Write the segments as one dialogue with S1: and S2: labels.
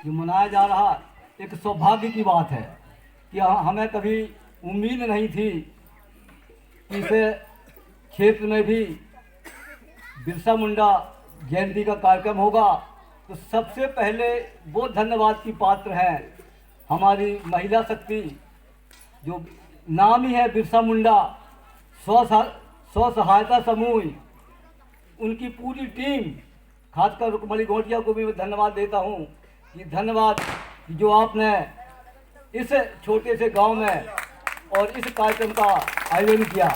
S1: जो मनाया जा रहा एक सौभाग्य की बात है कि हमें कभी उम्मीद नहीं थी कि इस क्षेत्र में भी बिरसा मुंडा जयंती का कार्यक्रम होगा। तो सबसे पहले वो धन्यवाद की पात्र हैं हमारी महिला शक्ति, जो नाम ही है बिरसा मुंडा स्व सहायता समूह, उनकी पूरी टीम, खासकर रुकमणी घोटिया को भी मैं धन्यवाद देता हूँ कि धन्यवाद जो आपने इस छोटे से गांव में और इस कार्यक्रम का आयोजन किया।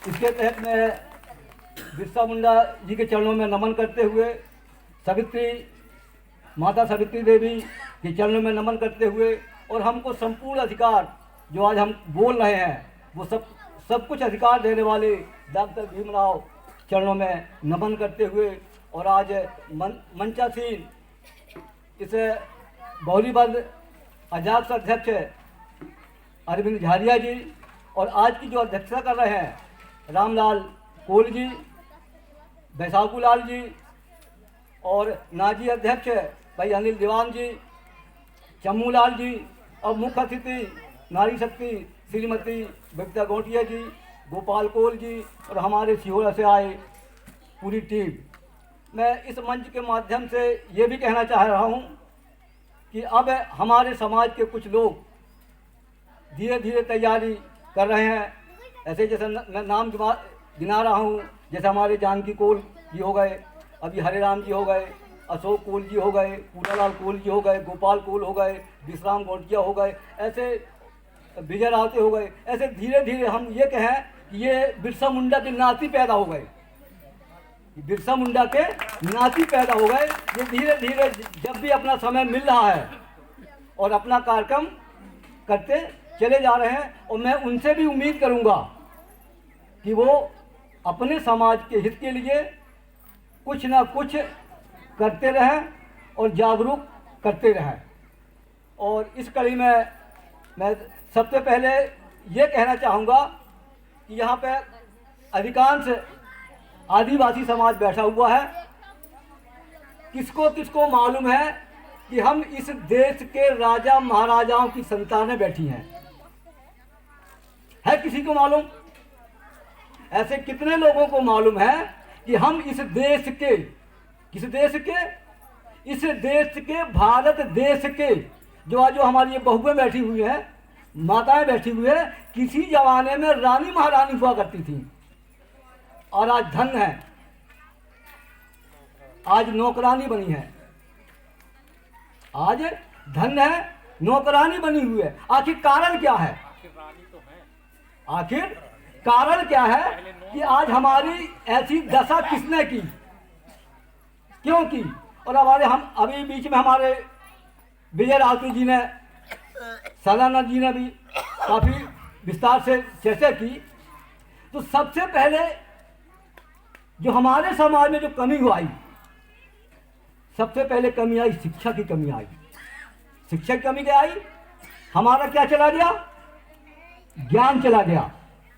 S1: इसके तहत मैं बिरसा मुंडा जी के चरणों में नमन करते हुए माता सावित्री देवी के चरणों में नमन करते हुए और हमको संपूर्ण अधिकार जो आज हम बोल रहे हैं वो सब कुछ अधिकार देने वाले डॉक्टर भीमराव चरणों में नमन करते हुए और आज मंचासीन इस बहुलीबद्ध अजाक्स अध्यक्ष अरविंद झारिया जी और आज की जो अध्यक्षता कर रहे हैं रामलाल कोल जी, बैसाखू लाल जी और नाजी अध्यक्ष भाई अनिल दीवान जी, चम्मू लाल जी और मुख्य अतिथि नारी शक्ति श्रीमती बबीता घोटिया जी, गोपाल कोल जी और हमारे सीहोर से आए पूरी टीम। मैं इस मंच के माध्यम से ये भी कहना चाह रहा हूँ कि अब हमारे समाज के कुछ लोग धीरे धीरे तैयारी कर रहे हैं। ऐसे जैसे मैं नाम गिना रहा हूँ, जैसे हमारे जानकी कोल जी हो गए, अभी हरे राम जी हो गए, अशोक कोल जी हो गए, पूरालाल कोल जी हो गए, गोपाल कोल हो गए, विश्राम घोटिया हो गए, ऐसे विजय रावते हो गए। ऐसे धीरे धीरे हम ये कहें कि ये बिरसा मुंडा के नाती पैदा हो गए, बिरसा मुंडा के नाती पैदा हो गए। ये धीरे धीरे जब भी अपना समय मिल रहा है और अपना कार्यक्रम करते चले जा रहे हैं और मैं उनसे भी उम्मीद करूंगा कि वो अपने समाज के हित के लिए कुछ ना कुछ करते रहें और जागरूक करते रहें। और इस कड़ी में मैं सबसे पहले ये कहना चाहूँगा कि यहाँ पे अधिकांश आदिवासी समाज बैठा हुआ है। किसको किसको मालूम है कि हम इस देश के राजा महाराजाओं की संतानें बैठी हैं? है किसी को मालूम? ऐसे कितने लोगों को मालूम है कि हम इस देश के, किस देश के, इस देश के, भारत देश के जो हमारी ये बहुएं बैठी हुई है, माताएं बैठी हुई है, किसी जमाने में रानी महारानी हुआ करती थी और आज धन है, आज नौकरानी बनी है, आज धन है, नौकरानी बनी हुई है। आखिर कारण क्या है? आखिर कारण क्या है कि आज हमारी ऐसी दशा किसने की, क्यों की? और हम अभी बीच में हमारे विजय रावती जी ने, सालाना जी ने भी काफी विस्तार से चर्चा की। तो सबसे पहले जो हमारे समाज में जो कमी आई, सबसे पहले कमी आई शिक्षा की कमी आई। शिक्षा की कमी क्या आई? हमारा क्या चला गया? ज्ञान चला गया,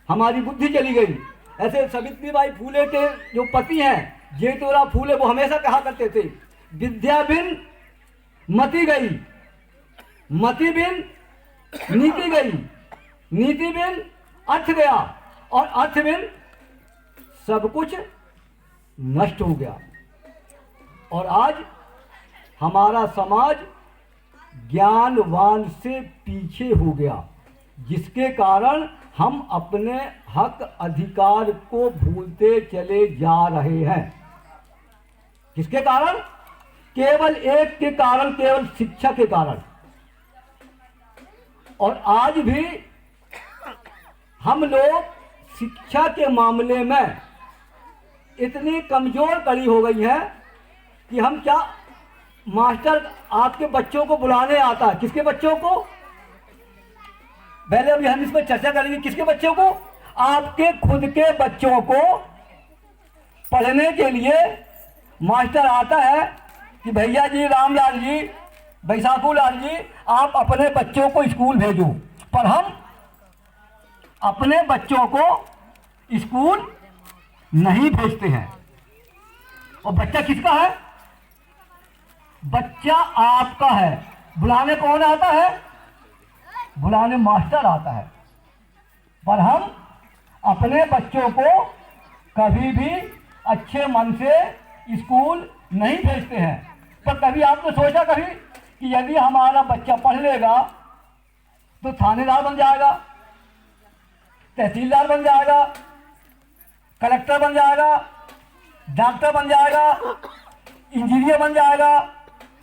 S1: हमारी बुद्धि चली गई। ऐसे सावित्रीबाई फूले के जो पति हैं जेठोराव फूले, वो हमेशा कहा करते थे विद्या बिन मति गई, मति बिन नीति गई, नीति बिन अर्थ गया और अर्थ बिन सब कुछ नष्ट हो गया। और आज हमारा समाज ज्ञानवान से पीछे हो गया, जिसके कारण हम अपने हक अधिकार को भूलते चले जा रहे हैं। किसके कारण? केवल एक के कारण, केवल शिक्षा के कारण। और आज भी हम लोग शिक्षा के मामले में इतनी कमजोर कड़ी हो गई है कि हम क्या, मास्टर आपके बच्चों को बुलाने आता है, किसके बच्चों को? पहले अभी हम इस पर चर्चा करेंगे। किसके बच्चों को? आपके खुद के बच्चों को पढ़ने के लिए मास्टर आता है कि भैया जी, रामलाल जी, बैसाखू लाल जी, आप अपने बच्चों को स्कूल भेजो। पर हम अपने बच्चों को स्कूल नहीं भेजते हैं। और बच्चा किसका है? बच्चा आपका है, बुलाने कौन आता है? बुलाने मास्टर आता है। पर हम अपने बच्चों को कभी भी अच्छे मन से स्कूल नहीं भेजते हैं। पर कभी आपने सोचा कभी कि यदि हमारा बच्चा पढ़ लेगा तो थानेदार बन जाएगा, तहसीलदार बन जाएगा, कलेक्टर बन जाएगा, डॉक्टर बन जाएगा, इंजीनियर बन जाएगा,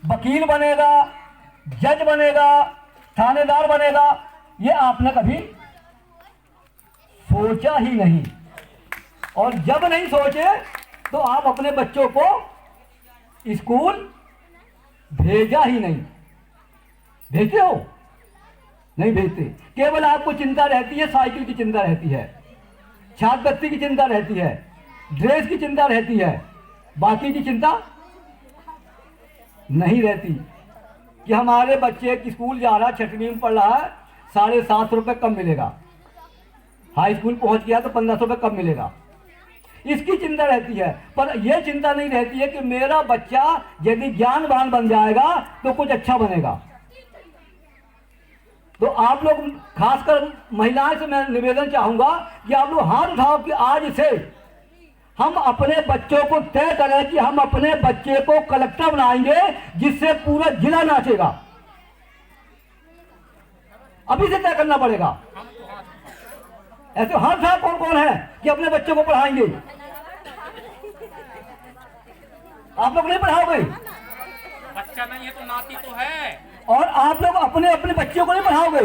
S1: वकील बनेगा, जज बनेगा, थानेदार बनेगा? ये आपने कभी सोचा ही नहीं। और जब नहीं सोचे तो आप अपने बच्चों को स्कूल भेजा ही नहीं। भेजते हो? नहीं भेजते। केवल आपको चिंता रहती है, साइकिल की चिंता रहती है, छात्रवृत्ति की चिंता रहती है, ड्रेस की चिंता रहती है, बाकी की चिंता नहीं रहती कि हमारे बच्चे की स्कूल जा रहा, 6वीं में पढ़ रहा है, 750 रुपये कम मिलेगा, हाई स्कूल पहुंच गया तो 1500 रुपये कम मिलेगा। इसकी चिंता रहती है। पर यह चिंता नहीं रहती है कि मेरा बच्चा यदि ज्ञानवान बन जाएगा तो कुछ अच्छा बनेगा। तो आप लोग, खासकर महिलाएं से मैं निवेदन चाहूंगा कि आप लोग हाथ उठाओ कि आज से हम अपने बच्चों को तय करें कि हम अपने बच्चे को कलेक्टर बनाएंगे, जिससे पूरा जिला नाचेगा। अभी से तय करना पड़ेगा। ऐसे हाथ उठाओ कौन कौन है कि अपने बच्चों को पढ़ाएंगे? आप लोग नहीं पढ़ाओगे?
S2: बच्चा नहीं है तो नाती तो है।
S1: और आप लोग अपने अपने बच्चों को नहीं पढ़ाओगे?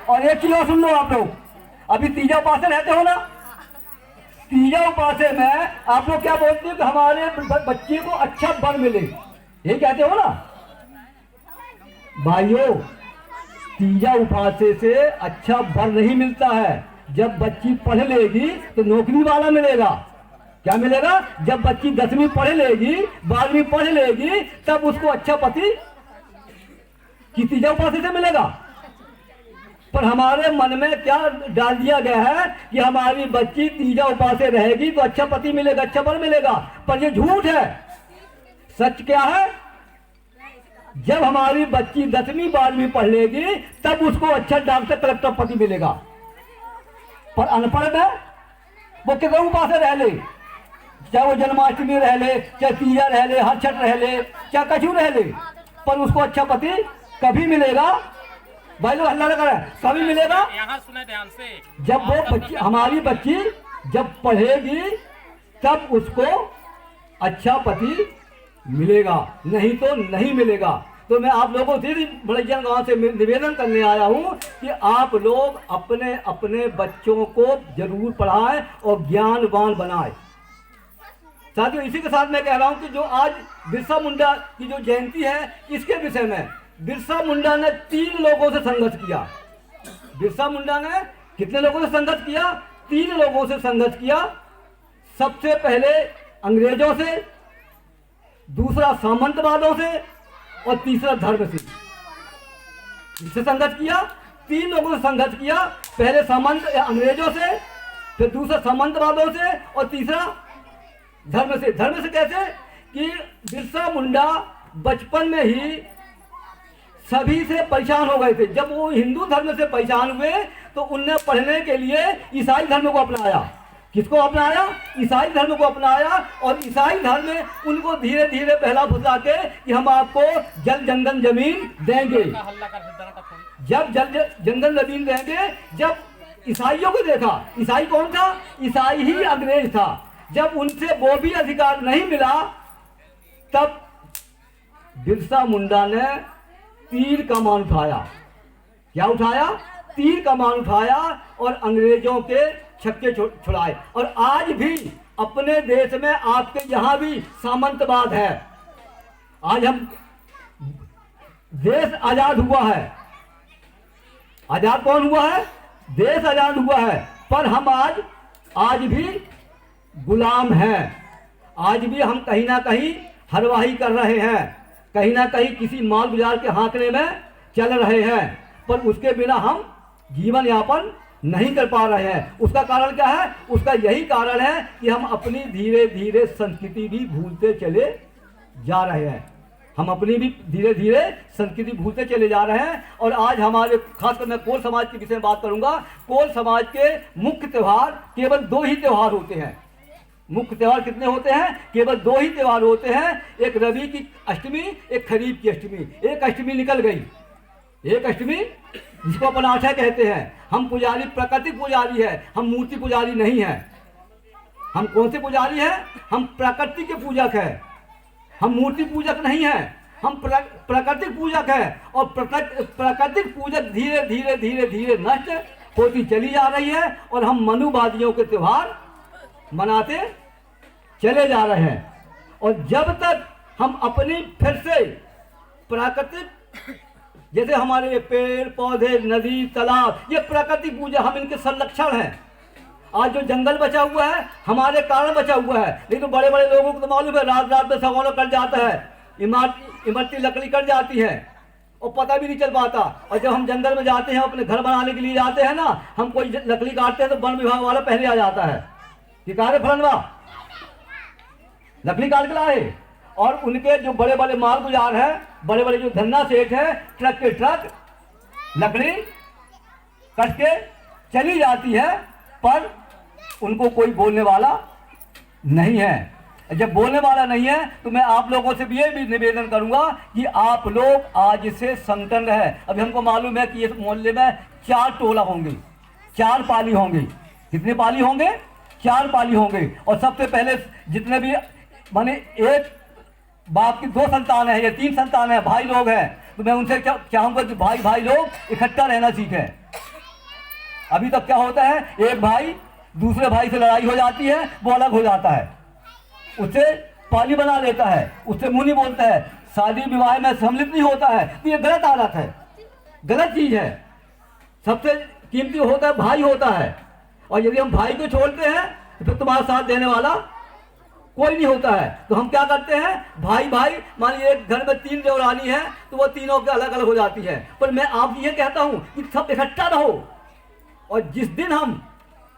S1: और एक चीज और सुन लो, आप लोग अभी तीजा उपासे रहते हो ना, तीजा उपासे में आप लोग क्या बोलते हो कि हमारे बच्चे को अच्छा वर मिले, ये कहते हो ना भाइयों। तीजा उपासे से अच्छा वर नहीं मिलता है। जब बच्ची पढ़ लेगी तो नौकरी वाला मिलेगा। क्या मिलेगा? जब बच्ची 10वीं पढ़ लेगी, 12वीं पढ़ लेगी, तब उसको अच्छा पति की तीजा उपासे से मिलेगा। पर हमारे मन में क्या डाल दिया गया है कि हमारी बच्ची तीजा उपासे रहेगी तो अच्छा पति मिलेगा, अच्छा वर मिलेगा। पर ये झूठ है। सच क्या है? जब हमारी बच्ची 10वीं 12वीं पढ़ लेगी तब उसको अच्छा डॉक्टर कलेक्टर पति मिलेगा। पर अनपढ़ है वो कितना उपासे रह ले, चाहे वो जन्माष्टमी रह ले, चाहे तीजा रह ले, हर छठ रह ले, चाहे कछु रह ले, पर उसको अच्छा पति कभी मिलेगा। भाई लोग हल्ला लगा रहा है, कभी मिलेगा।
S2: यहाँ सुने ध्यान से,
S1: जब वो बच्ची, हमारी बच्ची जब पढ़ेगी तब उसको अच्छा पति मिलेगा, नहीं तो नहीं मिलेगा। तो मैं आप लोगों से बड़ैया गांव से निवेदन करने आया हूं कि आप लोग अपने अपने बच्चों को जरूर पढ़ाएं और ज्ञानवान बनाएं। साथियों, इसी के साथ मैं कह रहा हूं कि जो आज बिरसा मुंडा की जो जयंती है, इसके विषय में बिरसा मुंडा ने 3 लोगों से संघर्ष किया। बिरसा मुंडा ने कितने लोगों से संघर्ष किया? 3 लोगों से संघर्ष किया। सबसे पहले अंग्रेजों से, दूसरा सामंतवादों से और तीसरा धर्म से। इससे संघर्ष किया, 3 लोगों से संघर्ष किया। पहले सामंत अंग्रेजों से, फिर दूसरा सामंतवादों से और तीसरा धर्म से। धर्म से कैसे? कि बिरसा मुंडा बचपन में ही सभी से परेशान हो गए थे। जब वो हिंदू धर्म से परेशान हुए तो उनने पढ़ने के लिए ईसाई धर्म को अपनाया। किसको अपनाया? ईसाई धर्म को अपनाया। और ईसाई धर्म में उनको धीरे धीरे पहला फुसला के कि हम आपको जल जंगल जमीन देंगे। जब जल जंगल जमीन देंगे, जब ईसाइयों को देखा, ईसाई कौन था? ईसाई ही अंग्रेज था। जब उनसे वो भी अधिकार नहीं मिला, तब बिरसा मुंडा ने तीर कमान उठाया। क्या उठाया? तीर कमान उठाया और अंग्रेजों के छक्के छुड़ाए। और आज भी अपने देश में, आपके यहां भी सामंतवाद है। आज हम, देश आजाद हुआ है। आजाद कौन हुआ है? देश आजाद हुआ है। पर हम आज भी गुलाम हैं। आज भी हम कहीं ना कहीं हरवाही कर रहे हैं, कहीं ना कहीं किसी माल बाजार के हांकने में चल रहे हैं। पर उसके बिना हम जीवन यापन नहीं कर पा रहे हैं। उसका कारण क्या है? उसका यही कारण है कि हम अपनी धीरे धीरे संस्कृति भी भूलते चले जा रहे हैं। हम अपनी भी धीरे धीरे संस्कृति भूलते चले जा रहे हैं। और आज हमारे खासकर मैं कोल समाज के विषय में बात करूंगा। कोल समाज के मुख्य त्यौहार केवल 2 ही त्यौहार होते हैं। मुख्य त्यौहार कितने होते हैं? केवल 2 ही त्यौहार होते हैं। एक रवि की अष्टमी, एक खरीफ की अष्टमी। एक अष्टमी निकल गई, एक अष्टमी जिसको अपन आठा कहते हैं। हम पुजारी प्राकृतिक पुजारी है, हम मूर्ति पुजारी नहीं है। हम कौन से पुजारी हैं? हम प्रकृति के पूजक है, हम मूर्ति पूजक नहीं है, हम प्राकृतिक पूजक है। और प्राकृतिक पूजक धीरे धीरे धीरे धीरे नष्ट होती चली जा रही है और हम मनुवादियों के त्यौहार मनाते चले जा रहे हैं। और जब तक हम अपनी फिर से प्राकृतिक, जैसे हमारे पेड़ पौधे, नदी, तालाब, ये प्राकृतिक पूजा, हम इनके संरक्षण हैं। आज जो जंगल बचा हुआ है हमारे कारण बचा हुआ है। नहीं तो बड़े बड़े लोगों को तो मालूम है, रात रात में सगोना कट जाता है, इमरती लकड़ी कट जाती है और पता भी नहीं चल पाता। और जब हम जंगल में जाते हैं, अपने घर बनाने के लिए जाते हैं ना, हम कोई लकड़ी काटते हैं तो वन विभाग वाला पहले आ जाता है कि कहा रे फलनवा लकड़ी काट के लाए। और उनके जो बड़े बड़े माल गुजार है, बड़े बड़े जो धन्ना सेठ है, ट्रक के ट्रक लकड़ी कट के चली जाती है, पर उनको कोई बोलने वाला नहीं है। जब बोलने वाला नहीं है तो मैं आप लोगों से भी ये भी निवेदन करूंगा कि आप लोग आज से संगठन रहे। अभी हमको मालूम है कि ये मोहल्ले में 4 टोला होंगे, 4 पाली होंगे। कितने पाली होंगे? 4 पाली होंगे। और सबसे पहले जितने भी माने एक बाप की 2 संतान है या 3 संतान है, भाई लोग हैं, तो मैं उनसे चाहूंगा कि भाई भाई लोग इकट्ठा रहना सीखें। अभी तक क्या होता है, एक भाई दूसरे भाई से लड़ाई हो जाती है, वो अलग हो जाता है, उससे पाली बना लेता है, उससे मुंह नहीं बोलता है, शादी विवाह में सम्मिलित नहीं होता है। तो ये गलत आदत है, गलत चीज है। सबसे कीमती होता है भाई होता है। और यदि हम भाई को छोड़ते हैं तो फिर तुम्हारा साथ देने वाला कोई नहीं होता है। तो हम क्या करते हैं, भाई भाई, मान लीजिए एक घर में 3 देवरानी है तो वो तीनों के अलग अलग हो जाती है। पर मैं आप ये कहता हूं कि सब इकट्ठा रहो। और जिस दिन हम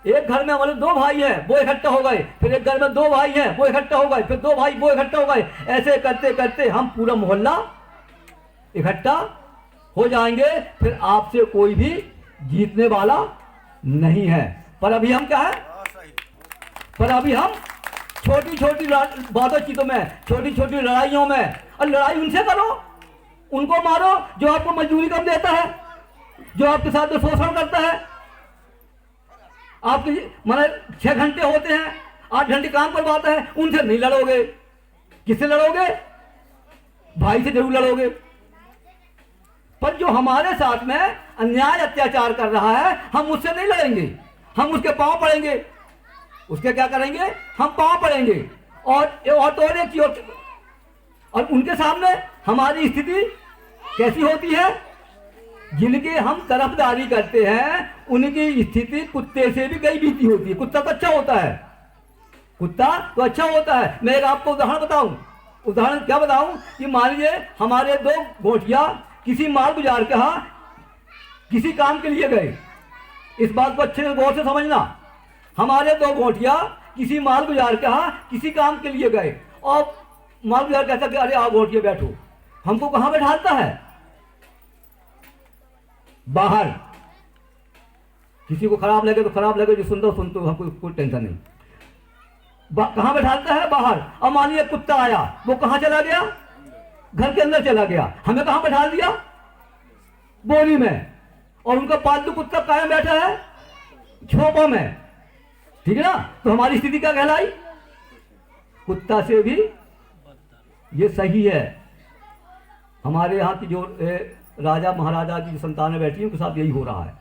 S1: एक घर में हमारे 2 भाई हैं वो इकट्ठा हो गए, फिर एक घर में 2 भाई हैं वो इकट्ठा हो गए, फिर 2 भाई वो इकट्ठा हो गए, ऐसे करते करते हम पूरा मोहल्ला इकट्ठा हो जाएंगे। फिर आपसे कोई भी जीतने वाला नहीं है। पर अभी हम क्या है, पर अभी हम छोटी छोटी बातों चीजों में, छोटी छोटी लड़ाइयों में, और लड़ाई उनसे करो, उनको मारो जो आपको मजदूरी कम देता है, जो आपके साथ में शोषण करता है। आपके माने 6 घंटे होते हैं, 8 घंटे काम करवाता है, उनसे नहीं लड़ोगे। किससे लड़ोगे? भाई से जरूर लड़ोगे। पर जो हमारे साथ में अन्याय अत्याचार कर रहा है, हम उससे नहीं लड़ेंगे, हम उसके पांव पड़ेंगे। उसके क्या करेंगे? हम पांव पड़ेंगे। और तो एक चीज, और उनके सामने हमारी स्थिति कैसी होती है? जिनके हम तरफदारी करते हैं उनकी स्थिति कुत्ते से भी कई बीती होती है। कुत्ता तो अच्छा होता है, कुत्ता तो अच्छा होता है। मैं एक आपको उदाहरण बताऊं। उदाहरण क्या बताऊं कि मान लीजिए हमारे 2 गोटिया किसी माल गुजार के यहाँ किसी काम के लिए गए। इस बात को अच्छे से गौर से समझना। हमारे 2 गोटिया किसी माल गुजार के यहाँ किसी काम के लिए गए और माल गुजार कहता कि अरे आओ गोटिया बैठो। हमको कहाँ बैठाता है? बाहर। किसी को खराब लगे तो खराब लगे, जो सुनते हो सुनते हो, हमको कोई टेंशन नहीं। कहाँ बैठाता है? बाहर। अब मानिए कुत्ता आया, वो कहाँ चला गया? घर के अंदर चला गया। हमें कहाँ बैठा दिया? बोरी में। और उनका पालतू कुत्ता कायम बैठा है झोपड़ में। ठीक है ना? तो हमारी स्थिति क्या कहलाई? कुत्ता से भी ये सही है। हमारे यहाँ की जो राजा महाराजा की जो संतानें बैठी हैं उनके साथ यही हो रहा है।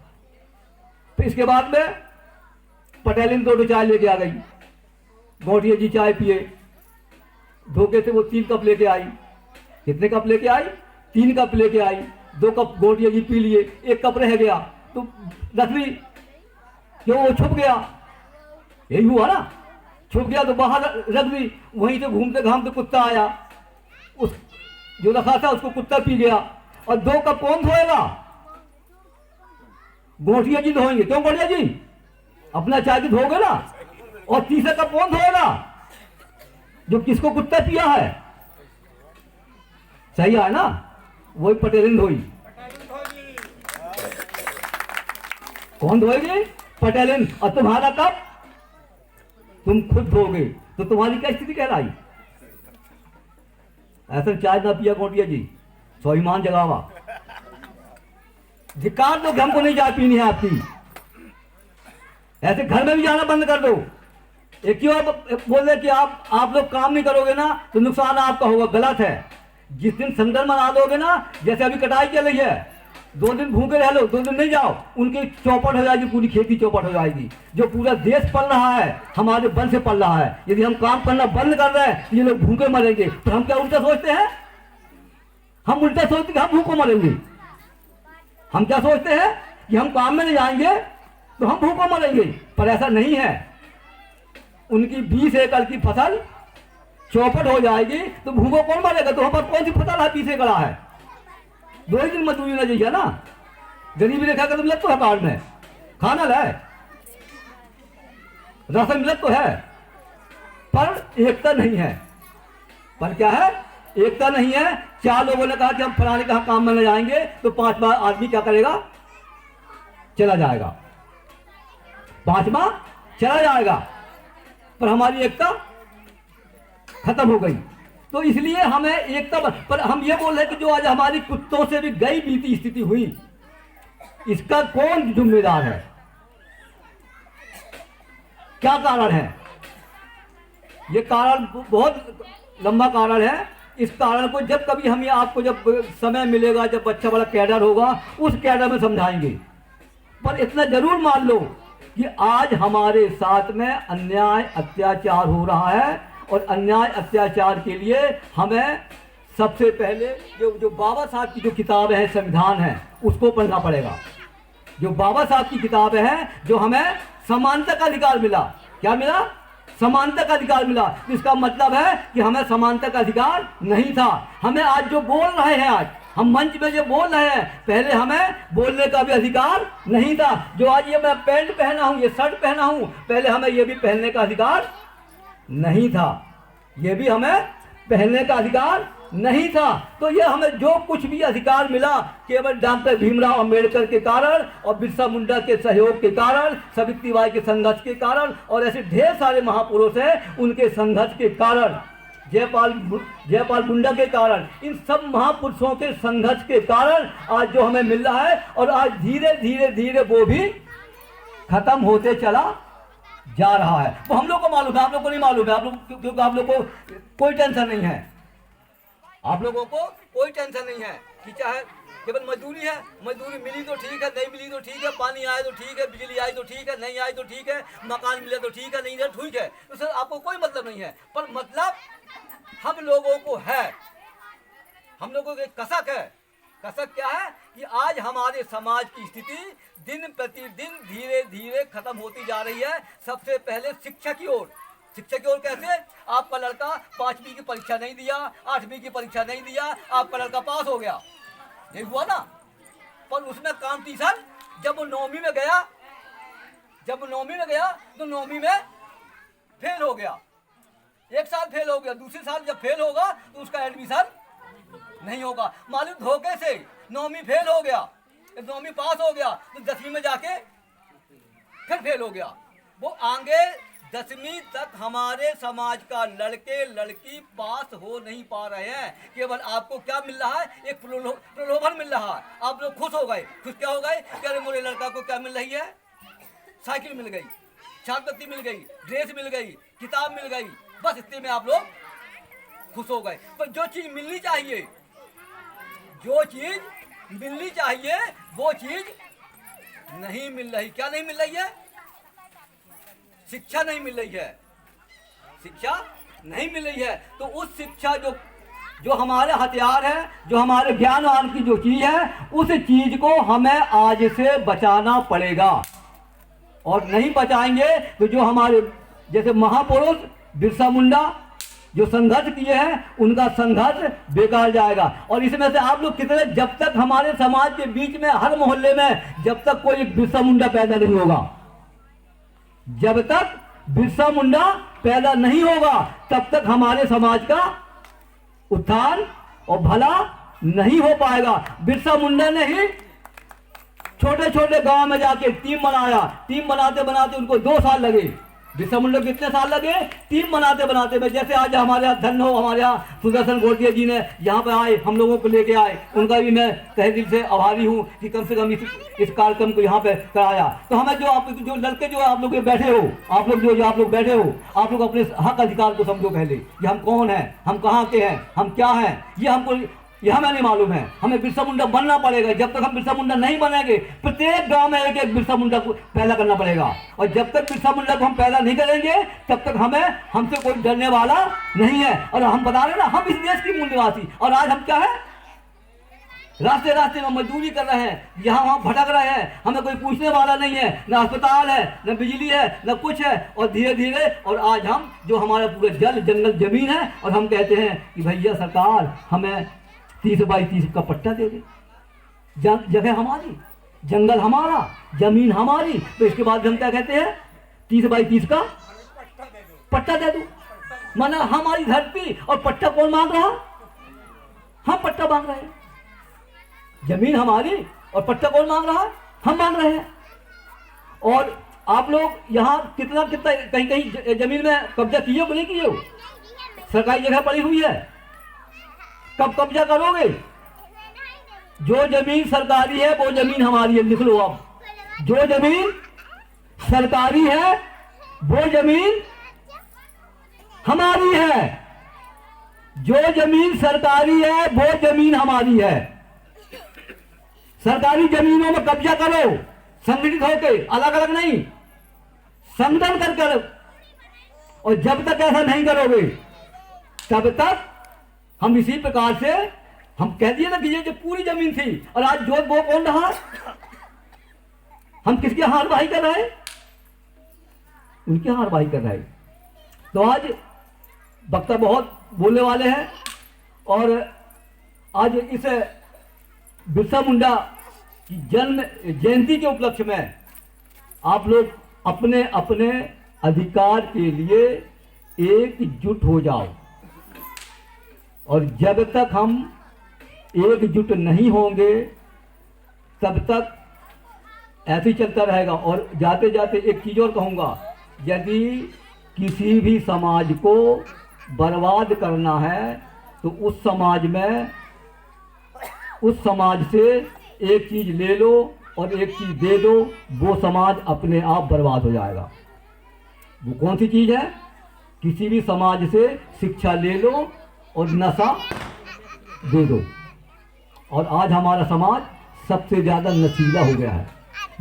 S1: फिर इसके बाद में पटेलिन 2 चाय लेके आ गई। गौटिया जी चाय पिए, धोखे से वो 3 कप लेके आई। कितने कप लेके आई? 3 कप लेके आई। 2 कप गौटिया जी पी लिए, 1 कप रह गया तो रख ली, क्यों? वो छुप गया। यही हुआ ना, छुप गया तो बाहर रख दी। वहीं से घूमते घामते कुत्ता आया, उस जो रखा था उसको कुत्ता पी गया। और 2 कप कौन धोएगा? गौटिया जी धोएंगे। क्यों गौटिया जी? अपना चाय भी धोगे ना। और तीसरा कप कौन धोएगा? जो किसको कुत्ता पिया है। सही है ना? वही पटेलिन धोई। कौन धोएगी? पटेलिन। और तुम्हारा कब? तुम खुद धोगे तो तुम्हारी क्या स्थिति कहलाई? ऐसा चाय ना पिया गोटिया जी, स्वाभिमान जगावा। धिक्कार दो कि हमको नहीं चाय पीनी है आपकी। ऐसे घर में भी जाना बंद कर दो। एक ही बार बोल रहे कि आप लोग काम नहीं करोगे ना तो नुकसान आपका होगा, गलत है। जिस दिन संदर्भ मना लोगे ना, जैसे अभी कटाई चल रही है, 2 दिन भूखे रह लो, 2 दिन नहीं जाओ, उनकी चौपट हो जाएगी, पूरी खेती चौपट हो जाएगी। जो पूरा देश पल रहा है हमारे बल से पल रहा है। यदि हम काम करना बंद कर रहे हैं तो ये लोग भूखे मरेंगे। तो हम क्या उल्टा सोचते हैं? हम उल्टा सोचते कि हम भूखों मरेंगे। हम क्या सोचते हैं कि हम काम में नहीं जाएंगे तो हम भूखों मरेंगे, पर ऐसा नहीं है। उनकी 20 एकड़ की फसल चौपट हो जाएगी तो भूखों कौन मरेगा? तो हम पर कौन सी फसल है 20 एकड़ है? 2 ही दिन मजदूरी ना चाहिए ना। गरीबी रेखा का तो मिलत तो है कार्ड में, खाना है, राशन मिलत तो है, पर एकता नहीं है। पर क्या है? एकता नहीं है। 4 लोगों ने कहा कि हम फलाने कहा काम में न जाएंगे तो 5वां आदमी क्या करेगा? चला जाएगा, 5वां चला जाएगा। पर हमारी एकता खत्म हो गई। तो इसलिए हमें एकता पर हम ये बोल रहे हैं कि जो आज हमारी कुत्तों से भी गई बीती स्थिति हुई, इसका कौन जिम्मेदार है? क्या कारण है? ये कारण बहुत लंबा कारण है। इस कारण को जब कभी हम ये आपको जब समय मिलेगा, जब अच्छा बड़ा कैडर होगा, उस कैडर में समझाएंगे। पर इतना जरूर मान लो कि आज हमारे साथ में अन्याय अत्याचार हो रहा है, और अन्याय अत्याचार के लिए हमें सबसे पहले जो बाबा साहब की जो किताबें हैं, संविधान है, उसको पढ़ना पड़ेगा। जो बाबा साहब की किताबें हैं, जो हमें समानता का अधिकार मिला। क्या मिला? समानता का अधिकार मिला। इसका मतलब है कि हमें समानता का अधिकार नहीं था। हमें आज जो बोल रहे हैं, आज हम मंच में जो बोल रहे हैं, पहले हमें बोलने का भी अधिकार नहीं था। जो आज ये मैं पैंट पहना हूं, ये शर्ट पहना हूं, पहले हमें ये भी पहनने का अधिकार नहीं था। ये भी हमें पहनने का अधिकार नहीं था। तो ये हमें जो कुछ भी अधिकार मिला केवल डॉक्टर भीमराव अंबेडकर के कारण और बिरसा मुंडा के सहयोग के कारण, सावित्रीबाई के संघर्ष के कारण, और ऐसे ढेर सारे महापुरुष हैं उनके संघर्ष के कारण, जयपाल मुंडा के कारण, इन सब महापुरुषों के संघर्ष के कारण आज जो हमें मिल रहा है, और आज धीरे धीरे धीरे वो भी खत्म होते चला जा रहा है। वो हम लोग को मालूम है, आप लोग को नहीं मालूम है। आप लोग, क्योंकि आप लोग को कोई टेंशन नहीं है। आप लोगों को कोई टेंशन नहीं है कि चाहे केवल मजदूरी है, मजदूरी मिली तो ठीक है, नहीं मिली तो ठीक है, पानी आए तो ठीक है, बिजली आई तो ठीक है, नहीं आई तो ठीक है, मकान मिले तो ठीक है, नहीं मिले तो ठीक है। तो सर आपको कोई मतलब नहीं है। पर मतलब हम लोगों को है, हम लोगों की कसक है। कसक क्या है कि आज हमारे समाज की स्थिति दिन प्रतिदिन धीरे धीरे खत्म होती जा रही है। सबसे पहले शिक्षा की ओर। शिक्षा की ओर कैसे? आपका लड़का 5वीं की परीक्षा नहीं दिया, 8वीं की परीक्षा नहीं दिया, आपका लड़का पास हो गया, ये हुआ ना। पर उसमें कंपटीशन जब वो 9वीं में गया, तो 9वीं में फेल हो गया। 1 साल फेल हो गया, दूसरे साल जब फेल होगा तो उसका एडमिशन नहीं होगा। मालूम धोखे से 9वीं फेल हो गया, 9वीं पास हो गया, तो 10वीं में जाके फिर फेल हो गया। वो आगे 10वीं तक हमारे समाज का लड़के लड़की पास हो नहीं पा रहे हैं। केवल आपको क्या मिल रहा है? एक प्रलोभन मिल रहा है। आप लोग खुश हो गए। खुश क्या हो गए? कह रहे मेरे लड़का को क्या मिल रही है? साइकिल मिल गई, छात्रवृत्ति मिल गई, ड्रेस मिल गई, किताब मिल गई, बस इतने में आप लोग खुश हो गए। पर जो चीज मिलनी चाहिए, वो चीज नहीं मिल रही। क्या नहीं मिल रही है? शिक्षा नहीं मिल रही है। शिक्षा नहीं मिल रही है। तो उस शिक्षा जो हमारे हथियार है, जो हमारे ज्ञानवान की जो चीज है, उस चीज को हमें आज से बचाना पड़ेगा। और नहीं बचाएंगे तो जो हमारे जैसे महापुरुष बिरसा मुंडा जो संघर्ष किए हैं, उनका संघर्ष बेकार जाएगा। और इसमें से आप लोग कितने, जब तक हमारे समाज के बीच में हर मोहल्ले में जब तक कोई एक बिरसा मुंडा पैदा नहीं होगा, जब तक बिरसा मुंडा पैदा नहीं होगा, तब तक हमारे समाज का उत्थान और भला नहीं हो पाएगा। बिरसा मुंडा ने ही छोटे छोटे गांव में जाके टीम बनाया। टीम बनाते बनाते उनको 2 साल लगे। बिरसा मुंडा को कितने साल लगे? टीम बनाते बनाते में। जैसे आज हमारे यहाँ धन्य हो, हमारे यहाँ सुदर्शन गोटिया जी ने यहाँ पे आए, हम लोगों को लेके आए, उनका भी मैं तहे दिल से आभारी हूँ कि कम से कम इस कार्यक्रम को यहाँ पे कराया। तो हमें जो लड़के जो आप लोग बैठे हो, आप लोग बैठे हो, आप लोग अपने हक अधिकार को समझो पहले कि हम कौन हैं, हम कहाँ के हैं, हम क्या हैं, ये हमें नहीं मालूम है। हमें बिरसा मुंडा बनना पड़ेगा। जब तक हम बिरसा मुंडा नहीं बनेंगे, प्रत्येक गांव में एक बिरसा मुंडा को पैदा करना पड़ेगा। और जब तक बिरसा मुंडा को हम पैदा नहीं करेंगे, तब तक हमसे कोई डरने वाला नहीं है। और हम बता रहे ना, हम इस देश की मूल निवासी, और आज हम क्या है, रास्ते रास्ते में मजदूरी कर रहे हैं, यहाँ वहाँ भटक रहे हैं, हमें कोई पूछने वाला नहीं है, न अस्पताल है, न बिजली है, न कुछ है। और धीरे धीरे और आज हम जो हमारा पूरा जल जंगल जमीन है, और हम कहते हैं कि भैया सरकार हमें 30 बाई 30 का पट्टा दे दे। जगह हमारी, जंगल हमारा, जमीन हमारी, तो इसके बाद हम क्या कहते हैं, 30 बाई 30 का पट्टा दे दो। माना हमारी धरती, और पट्टा कौन मांग रहा? हम पट्टा मांग रहे हैं। जमीन हमारी और पट्टा कौन मांग रहा है? हम मांग रहे हैं। और आप लोग यहाँ कितना कहीं कहीं जमीन में कब्जा किए हो नहीं किए हो? सरकारी जगह पड़ी हुई है, कब कब्जा करोगे? जो जमीन सरकारी है वो जमीन हमारी है। लिख लो आप, जो जमीन सरकारी है वो जमीन हमारी है। जो जमीन सरकारी है वो जमीन हमारी है। सरकारी जमीनों में कब्जा करो, संगठित होकर, अलग अलग नहीं, संगठन कर करो। और जब तक ऐसा नहीं करोगे, तब तक हम इसी प्रकार से, हम कह दिए ना कि ये जो पूरी जमीन थी, और आज जो वो कौन रहा? हम किसके हारवाही कर रहे हैं? उनके हारवाही कर रहे हैं। तो आज वक्ता बहुत बोलने वाले हैं, और आज इस बिरसा मुंडा की जन्म जयंती के उपलक्ष्य में आप लोग अपने अपने अधिकार के लिए एकजुट हो जाओ। और जब तक हम एकजुट नहीं होंगे, तब तक ऐसे ही चलता रहेगा। और जाते जाते एक चीज और कहूँगा, यदि किसी भी समाज को बर्बाद करना है, तो उस समाज से एक चीज ले लो और एक चीज दे दो, वो समाज अपने आप बर्बाद हो जाएगा। वो कौन सी चीज है? किसी भी समाज से शिक्षा ले लो और नशा दे दो। और आज हमारा समाज सबसे ज्यादा नशीला हो गया है।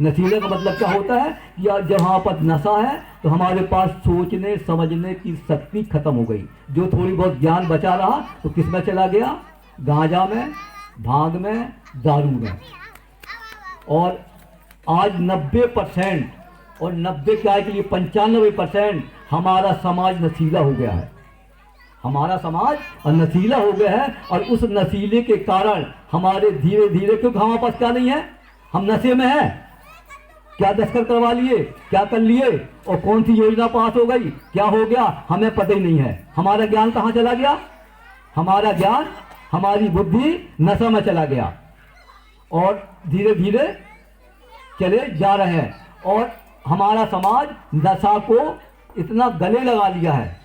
S1: नशीले का मतलब क्या होता है कि आज जब वहाँ पर नशा है, तो हमारे पास सोचने समझने की शक्ति खत्म हो गई। जो थोड़ी बहुत ज्ञान बचा रहा, तो किस में चला गया? गांजा में, भांग में, दारू में। और आज 90% और 90 क्या के लिए 95% हमारा समाज नशीला हो गया है। हमारा समाज नशीला हो गया है, और उस नशीले के कारण हमारे धीरे धीरे, क्योंकि हमारे पास क्या नहीं है, हम नशे में हैं। क्या दस्तखत करवा लिए, क्या कर लिए, और कौन सी योजना पास हो गई, क्या हो गया, हमें पता ही नहीं है। हमारा ज्ञान कहाँ चला गया? हमारा ज्ञान, हमारी बुद्धि नशा में चला गया, और धीरे धीरे चले जा रहे हैं। और हमारा समाज नशा को इतना गले लगा लिया है,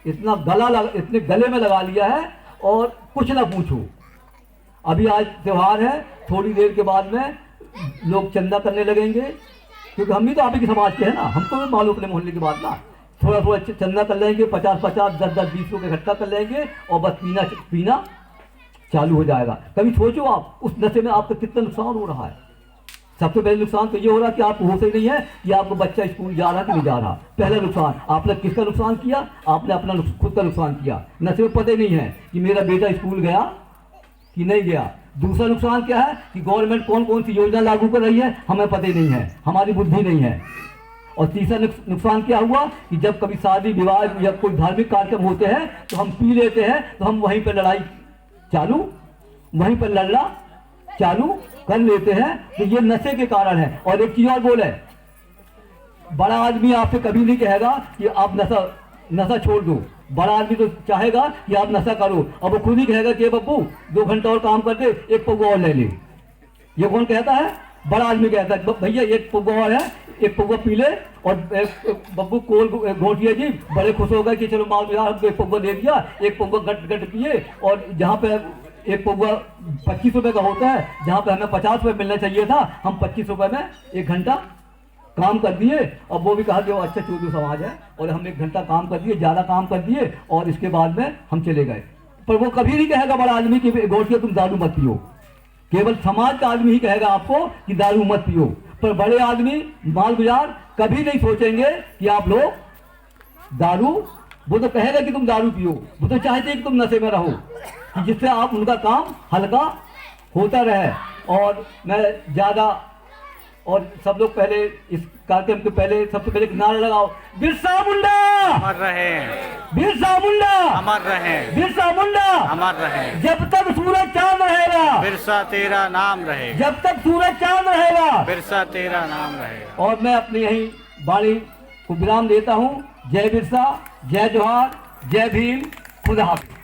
S1: इतने गले में लगा लिया है, और कुछ ना पूछो। अभी आज त्योहार है, थोड़ी देर के बाद में लोग चंदा करने लगेंगे, क्योंकि हम भी तो आप ही के समाज के हैं ना, हमको भी मालूम अपने मोहल्ले की बात ना। थोड़ा थोड़ा चंदा कर लेंगे, 50-50, 10-10, 20 रुपये इकट्ठा कर लेंगे, और बस पीना चालू हो जाएगा। कभी सोचो आप, उस नशे में आपका कितना नुकसान हो रहा है। सबसे पहले नुकसान तो ये हो रहा है कि आपको होश ही नहीं है कि आपको बच्चा स्कूल जा रहा कि नहीं जा रहा। पहला नुकसान आपने किसका नुकसान किया? आपने अपना खुद का नुकसान किया। नशे में पता ही नहीं है कि मेरा बेटा स्कूल गया कि नहीं गया। दूसरा नुकसान क्या है कि गवर्नमेंट कौन कौन सी योजना लागू कर रही है, हमें पता ही नहीं है, हमारी बुद्धि नहीं है। और तीसरा नुकसान क्या हुआ कि जब कभी शादी विवाह या कोई धार्मिक कार्यक्रम होते हैं, तो हम पी लेते हैं, तो हम वहीं पर लड़ाई चालू, वहीं पर लड़ना चालू कर लेते हैं। तो ये नशे के कारण है। और एक चीज और बोले, बड़ा आदमी आपसे कभी नहीं कहेगा कि आप नशा छोड़ दो। बड़ा आदमी तो चाहेगा कि आप नशा करो, अब वो खुद ही कहेगा कि बब्बू 2 घंटा और काम कर दे, 1 पौवा और ले ले। ये कौन कहता है? बड़ा आदमी कहता है भैया 1 पौवा और है, 1 पौवा पी ले। और बब्बू कोल घोटिए जी, बड़े खुश हो गए कि चलो माल यार हमको 1 पौवा दे दिया, 1 पौवा गट गट पिए। और जहाँ पे 1 पौवा 25 रुपये का होता है, जहाँ पे हमें 50 रुपये मिलना चाहिए था, हम 25 रुपये में 1 घंटा काम कर दिए। अब वो भी कहा कि वो अच्छा चौधरी समाज है, और हम 1 घंटा काम कर दिए, ज़्यादा काम कर दिए, और इसके बाद में हम चले गए। पर वो कभी नहीं कहेगा बड़ा आदमी कि घोटिए तुम दारू मत पियो। केवल समाज का आदमी ही कहेगा आपको कि दारू मत पियो। पर बड़े आदमी माल गुजार कभी नहीं सोचेंगे कि आप लोग दारू, वो तो कहेगा कि तुम दारू पियो। वो तो चाहते हैं कि तुम नशे में रहो, कि जिससे आप उनका काम हल्का होता रहे। और मैं ज़्यादा, और सब लोग पहले इस कार्यक्रम के पहले सबसे पहले नारा लगाओ, बिरसा मुंडा
S3: अमर रहे,
S1: बिरसा मुंडा
S3: अमर रहे,
S1: बिरसा मुंडा
S3: अमर रहे।
S1: जब तक सूरज चांद रहेगा,
S3: बिरसा तेरा नाम रहेगा,
S1: जब तक सूरज चांद रहेगा।
S3: बिरसा तेरा नाम रहेगा।
S1: और मैं अपनी यही वाणी को विराम देता हूँ। जय बिरसा, जय जोहार, जय भीम, खुदा हाफिज।